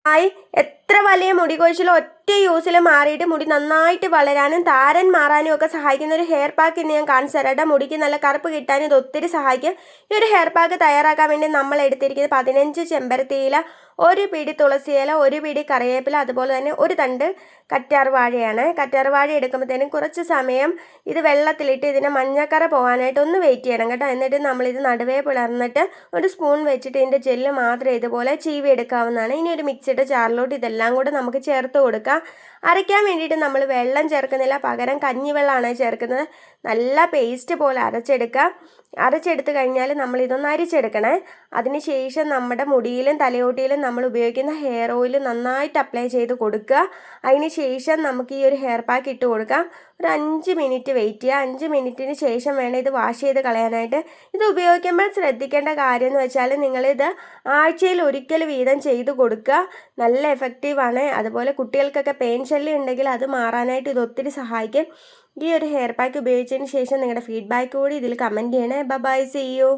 ആയി എത്ര വലിയ മുടി കൊഴിച്ചിലും ഒറ്റ യൂസിൽ മാറിയിട്ട് മുടി നന്നായിട്ട് വളരാനും താരൻ മാറാനും ഒക്കെ സഹായിക്കുന്ന ഒരു ഹെയർ പാക്ക് ഇന്ന് ഞാൻ കാണിച്ചു തരാം. മുടിക്ക് നല്ല കറുപ്പ് കിട്ടാനും ഇത് ഒത്തിരി സഹായിക്കും. ഈ ഒരു ഹെയർ പാക്ക് തയ്യാറാക്കാൻ വേണ്ടി നമ്മൾ എടുത്തിരിക്കുന്നത് 15 ചെമ്പരത്തിയില, ഒരു പിടി തുളസിയില, ഒരു പിടി കറിവേപ്പില, അതുപോലെ തന്നെ ഒരു തണ്ട് കറ്റാർവാഴയാണ്. കറ്റാർവാഴ എടുക്കുമ്പോഴത്തേനും കുറച്ച് സമയം ഇത് വെള്ളത്തിലിട്ട് ഇതിനെ മഞ്ഞക്കറ പോകാനായിട്ട് ഒന്ന് വെയിറ്റ് ചെയ്യണം കേട്ടോ. എന്നിട്ട് നമ്മളിത് നടുവേ പിളർന്നിട്ട് ഒരു സ്പൂൺ വെച്ചിട്ട് ഇതിൻ്റെ ജെല്ല് മാത്രം ഇതുപോലെ ചീവി എടുക്കാവുന്നതാണ്. ഇനി ഒരു മിക്സിയുടെ ജാറിലോട്ട് ഇതെല്ലാം കൂടെ നമുക്ക് ചേർത്ത് കൊടുക്കാം. അരയ്ക്കാൻ വേണ്ടിയിട്ട് നമ്മൾ വെള്ളം ചേർക്കുന്നില്ല, പകരം കഞ്ഞിവെള്ളമാണ് ചേർക്കുന്നത്. നല്ല പേസ്റ്റ് പോലെ അരച്ചെടുത്ത് കഴിഞ്ഞാൽ നമ്മളിതൊന്ന് അരിച്ചെടുക്കണേ. അതിനുശേഷം നമ്മുടെ മുടിയിലും തലയോട്ടിയിലും നമ്മൾ ഉപയോഗിക്കുന്ന ഹെയർ ഓയിൽ നന്നായിട്ട് അപ്ലൈ ചെയ്ത് കൊടുക്കുക. അതിന് ശേഷം നമുക്ക് ഈ ഒരു ഹെയർ പാക്ക് ഇട്ട് കൊടുക്കാം. ഒരു 5 മിനിറ്റ് വെയിറ്റ് ചെയ്യുക. 5 മിനിറ്റിന് ശേഷം വേണം ഇത് വാഷ് ചെയ്ത് കളയാനായിട്ട്. ഇത് ഉപയോഗിക്കുമ്പോൾ ശ്രദ്ധിക്കേണ്ട കാര്യം എന്ന് വെച്ചാൽ നിങ്ങളിത് ആഴ്ചയിൽ ഒരിക്കൽ വീതം ചെയ്ത് കൊടുക്കുക. നല്ല എഫക്റ്റീവാണ്. അതുപോലെ കുട്ടികൾക്കൊക്കെ പെയിൻ ശല്യം ഉണ്ടെങ്കിൽ അത് മാറാനായിട്ട് ഇത് ഒത്തിരി സഹായിക്കും. ഈ ഒരു ഹെയർ പാക്ക് ഉപയോഗിച്ചതിന് ശേഷം നിങ്ങളുടെ ഫീഡ്ബാക്ക് കൂടി ഇതിൽ കമൻറ്റ് ചെയ്യണേ. Bye, see U.